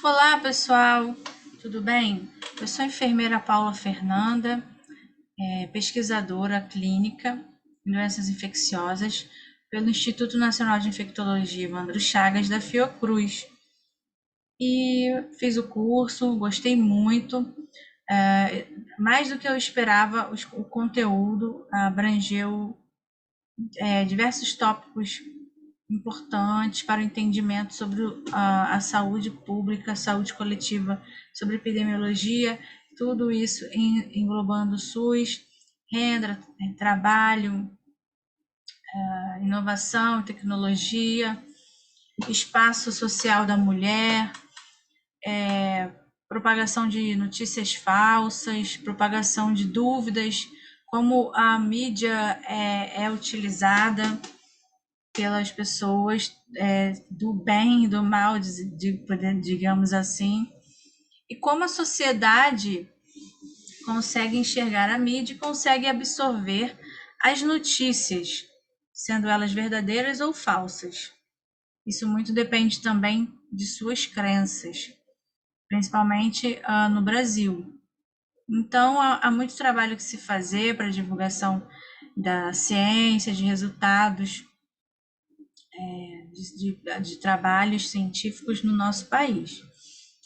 Olá, pessoal, tudo bem? Eu sou a enfermeira Paula Fernanda, pesquisadora clínica em doenças infecciosas pelo Instituto Nacional de Infectologia Evandro Chagas da Fiocruz. E fiz o curso, gostei muito. Mais do que eu esperava, o conteúdo abrangeu diversos tópicos importantes para o entendimento sobre a saúde pública, a saúde coletiva, sobre epidemiologia, tudo isso englobando o SUS, renda, trabalho, inovação, tecnologia, espaço social da mulher, propagação de notícias falsas, propagação de dúvidas, como a mídia é utilizada pelas pessoas do bem e do mal, digamos assim, e como a sociedade consegue enxergar a mídia e consegue absorver as notícias, sendo elas verdadeiras ou falsas. Isso muito depende também de suas crenças, principalmente no Brasil. Então, há muito trabalho que se fazer para a divulgação da ciência, de resultados de trabalhos científicos no nosso país.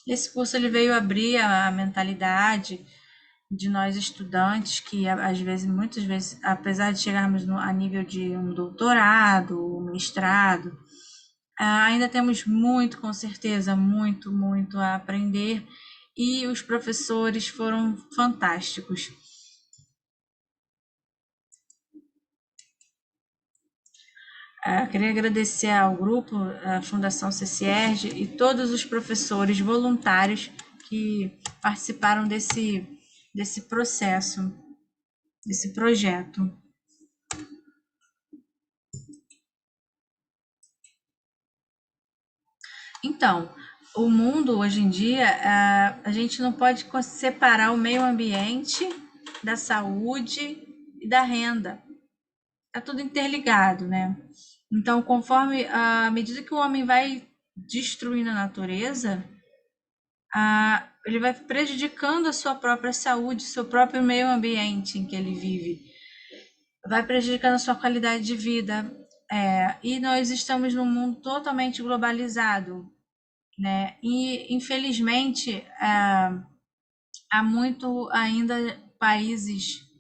Esse curso ele veio abrir a mentalidade de nós estudantes que às vezes, muitas vezes, apesar de chegarmos a nível de um doutorado, um mestrado, ainda temos muito, com certeza, muito a aprender e os professores foram fantásticos. Queria agradecer ao grupo, à Fundação CCERJ e todos os professores voluntários que participaram desse processo, desse projeto. Então, o mundo hoje em dia, a gente não pode separar o meio ambiente da saúde e da renda. Está tudo interligado, né? Então, conforme à medida que o homem vai destruindo a natureza, ele vai prejudicando a sua própria saúde, seu próprio meio ambiente em que ele vive, vai prejudicando a sua qualidade de vida. E nós estamos num mundo totalmente globalizado, né? E infelizmente há muito ainda países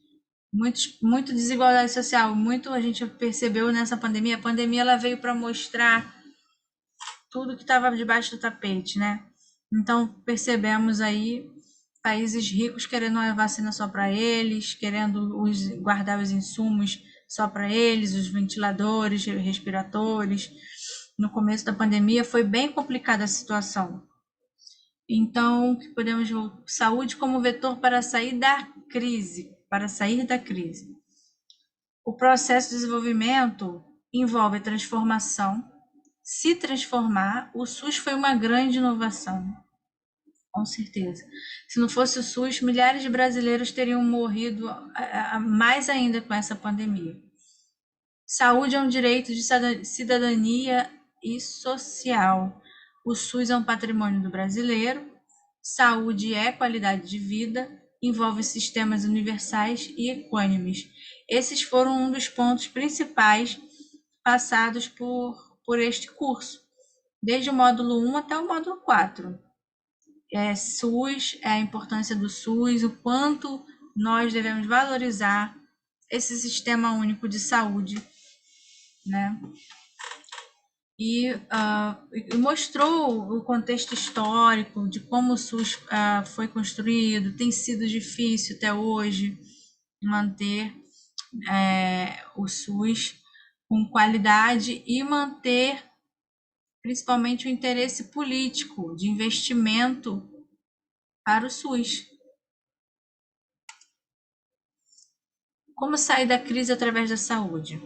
muito desigualdade social, muito a gente percebeu nessa pandemia. A pandemia ela veio para mostrar tudo que estava debaixo do tapete, né? Então percebemos aí países ricos querendo a vacina só para eles, querendo guardar os insumos só para eles, os ventiladores, respiradores. No começo da pandemia foi bem complicada a situação. Então, que podemos saúde como vetor para sair da crise, para sair da crise. O processo de desenvolvimento envolve a transformação. Se transformar, o SUS foi uma grande inovação, com certeza. Se não fosse o SUS, milhares de brasileiros teriam morrido mais ainda com essa pandemia. Saúde é um direito de cidadania e social. O SUS é um patrimônio do brasileiro. Saúde é qualidade de vida, envolve sistemas universais e equânimes. Esses foram um dos pontos principais passados por este curso, desde o módulo 1 até o módulo 4. SUS, a importância do SUS, o quanto nós devemos valorizar esse sistema único de saúde, né? E mostrou o contexto histórico de como o SUS foi construído. Tem sido difícil até hoje manter o SUS com qualidade e manter principalmente o interesse político de investimento para o SUS. Como sair da crise através da saúde?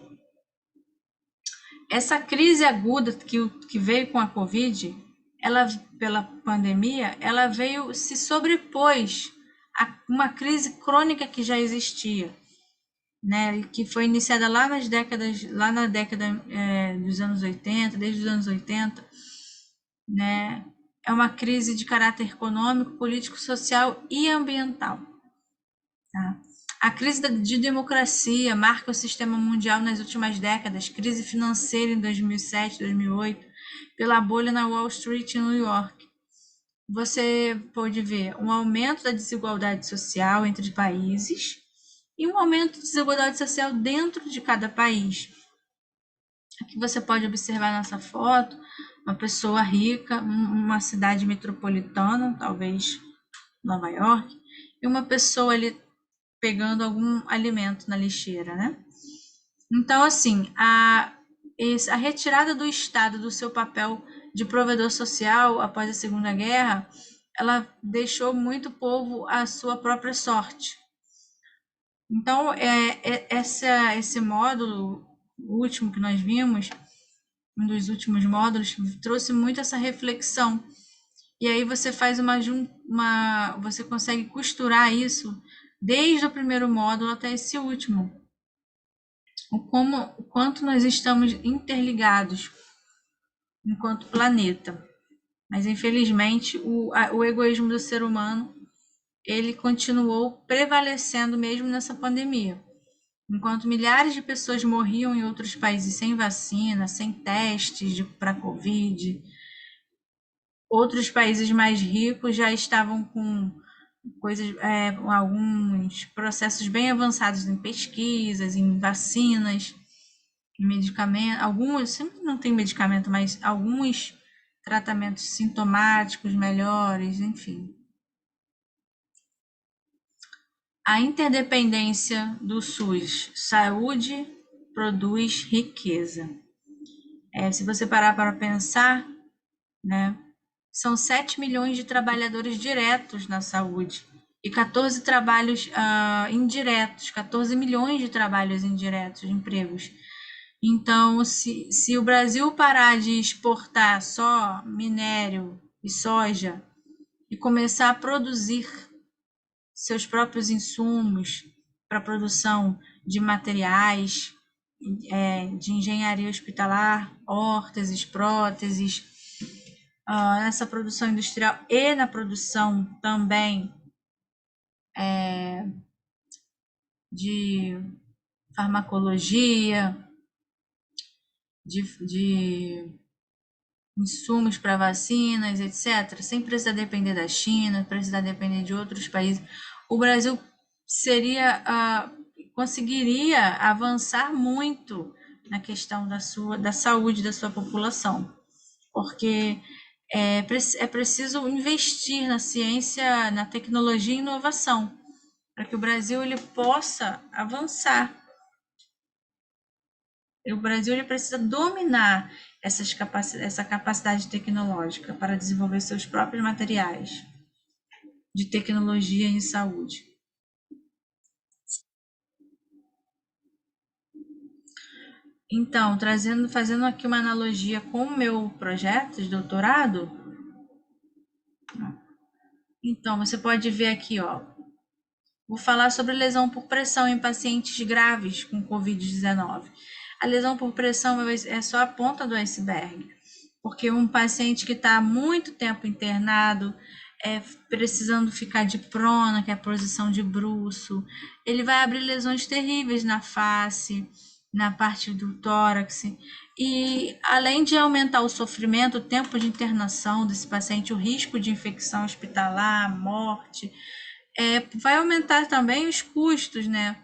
Essa crise aguda que veio com a Covid, ela, pela pandemia, ela veio, se sobrepôs a uma crise crônica que já existia, né? Que foi iniciada lá na década dos anos 80, desde os anos 80, né? é uma crise de caráter econômico, político, social e ambiental. Tá? A crise de democracia marca o sistema mundial nas últimas décadas, crise financeira em 2007, 2008, pela bolha na Wall Street em New York. Você pode ver um aumento da desigualdade social entre países e um aumento da desigualdade social dentro de cada país. Aqui você pode observar nessa foto uma pessoa rica, uma cidade metropolitana, talvez Nova York, e uma pessoa ali pegando algum alimento na lixeira, né? Então, assim, a retirada do Estado do seu papel de provedor social após a Segunda Guerra, ela deixou muito povo à sua própria sorte. Então, esse módulo último que nós vimos, um dos últimos módulos, trouxe muito essa reflexão. E aí você faz você consegue costurar isso desde o primeiro módulo até esse último. O quanto nós estamos interligados enquanto planeta. Mas, infelizmente, o egoísmo do ser humano, ele continuou prevalecendo mesmo nessa pandemia. Enquanto milhares de pessoas morriam em outros países sem vacina, sem testes para Covid, outros países mais ricos já estavam com alguns processos bem avançados em pesquisas, em vacinas, em medicamentos. Alguns, sempre não tem medicamento, mas alguns tratamentos sintomáticos melhores, enfim. A interdependência do SUS, saúde produz riqueza. Se você parar para pensar, né, são 7 milhões de trabalhadores diretos na saúde e 14 trabalhos indiretos, 14 milhões de trabalhos indiretos, de empregos. Então, se o Brasil parar de exportar só minério e soja e começar a produzir seus próprios insumos para a produção de materiais, de engenharia hospitalar, órteses, próteses, nessa produção industrial e na produção também de farmacologia, de insumos para vacinas, etc., sem precisar depender da China, precisar depender de outros países, o Brasil conseguiria avançar muito na questão da saúde da sua população, porque é preciso investir na ciência, na tecnologia e inovação, para que o Brasil ele possa avançar. O Brasil ele precisa dominar essa capacidade tecnológica para desenvolver seus próprios materiais de tecnologia em saúde. Então, fazendo aqui uma analogia com o meu projeto de doutorado, então você pode ver aqui, ó, vou falar sobre lesão por pressão em pacientes graves com Covid-19. A lesão por pressão é só a ponta do iceberg, porque um paciente que está há muito tempo internado, precisando ficar de prona, que é a posição de bruço, ele vai abrir lesões terríveis na face, na parte do tórax, e além de aumentar o sofrimento, o tempo de internação desse paciente, o risco de infecção hospitalar, morte, vai aumentar também os custos, né?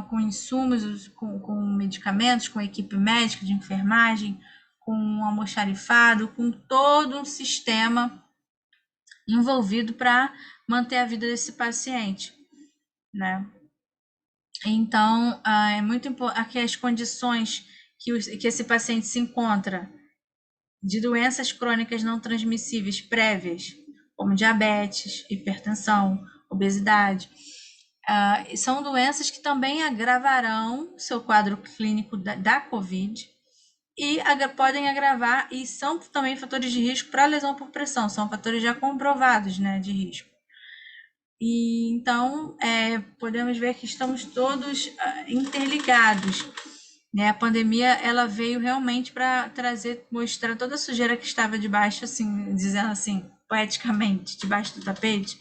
Com insumos, com medicamentos, com equipe médica de enfermagem, com almoxarifado, com todo um sistema envolvido para manter a vida desse paciente, né? Então, é muito importante aqui as condições que esse paciente se encontra de doenças crônicas não transmissíveis prévias, como diabetes, hipertensão, obesidade, são doenças que também agravarão seu quadro clínico da COVID e podem agravar e são também fatores de risco para lesão por pressão, são fatores já comprovados, né, de risco. E então podemos ver que estamos todos interligados. né? A pandemia ela veio realmente para trazer, mostrar toda a sujeira que estava debaixo, assim, dizendo assim, poeticamente, debaixo do tapete,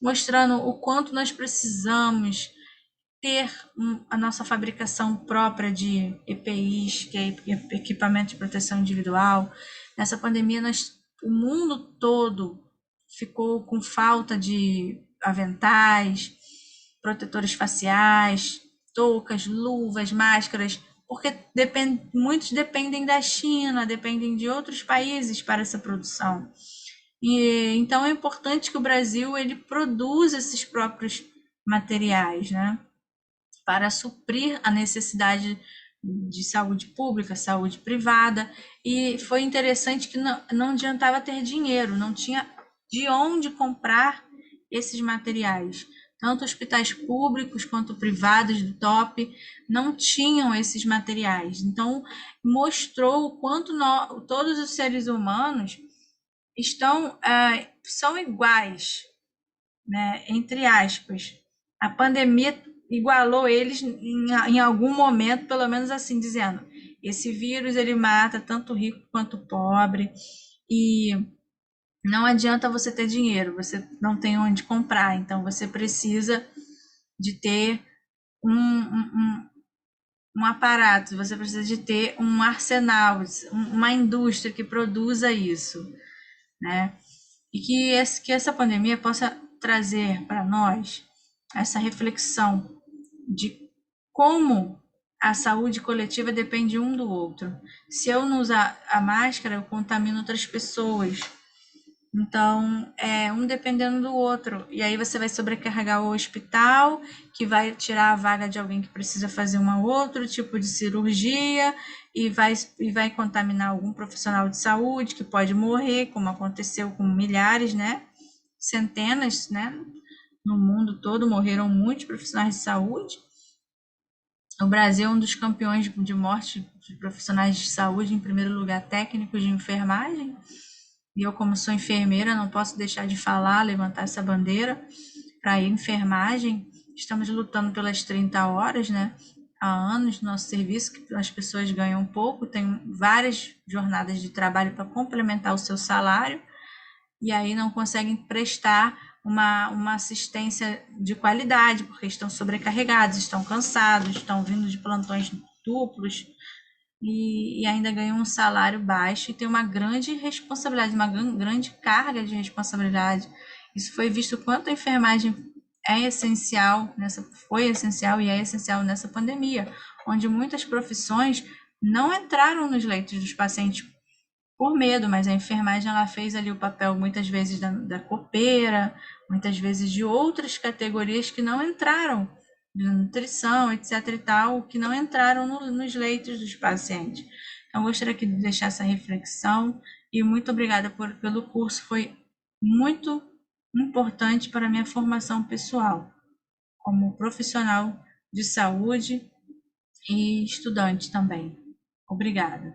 mostrando o quanto nós precisamos ter a nossa fabricação própria de EPIs, que é equipamento de proteção individual. Nessa pandemia, o mundo todo ficou com falta de aventais, protetores faciais, toucas, luvas, máscaras, porque muitos dependem da China, dependem de outros países para essa produção. E então é importante que o Brasil ele produza esses próprios materiais, né, para suprir a necessidade de saúde pública, saúde privada. E foi interessante que não adiantava ter dinheiro, não tinha de onde comprar esses materiais. Tanto hospitais públicos quanto privados do top não tinham esses materiais. Então, mostrou o quanto todos os seres humanos são iguais, né? Entre aspas. A pandemia igualou eles em algum momento, pelo menos assim dizendo. Esse vírus ele mata tanto rico quanto pobre e não adianta você ter dinheiro, você não tem onde comprar, então você precisa de ter um aparato, você precisa de ter um arsenal, uma indústria que produza isso, né? E que essa pandemia possa trazer para nós essa reflexão de como a saúde coletiva depende um do outro. Se eu não usar a máscara, eu contamino outras pessoas. Então, é um dependendo do outro. E aí você vai sobrecarregar o hospital, que vai tirar a vaga de alguém que precisa fazer um outro tipo de cirurgia, e vai contaminar algum profissional de saúde que pode morrer, como aconteceu com milhares, né? Centenas, né? No mundo todo morreram muitos profissionais de saúde. O Brasil é um dos campeões de morte de profissionais de saúde, em primeiro lugar, técnicos de enfermagem. E eu, como sou enfermeira, não posso deixar de falar, levantar essa bandeira para a enfermagem. Estamos lutando pelas 30 horas, né? Há anos no nosso serviço, que as pessoas ganham pouco, tem várias jornadas de trabalho para complementar o seu salário, e aí não conseguem prestar uma assistência de qualidade, porque estão sobrecarregados, estão cansados, estão vindo de plantões duplos, e ainda ganham um salário baixo e tem uma grande responsabilidade, uma grande carga de responsabilidade. Isso foi visto quanto a enfermagem é essencial foi essencial e é essencial nessa pandemia, onde muitas profissões não entraram nos leitos dos pacientes por medo, mas a enfermagem ela fez ali o papel muitas vezes da copeira, muitas vezes de outras categorias que não entraram, de nutrição, etc e tal, que não entraram nos leitos dos pacientes. Então, eu gostaria aqui de deixar essa reflexão e muito obrigada pelo curso, foi muito importante para a minha formação pessoal, como profissional de saúde e estudante também. Obrigada.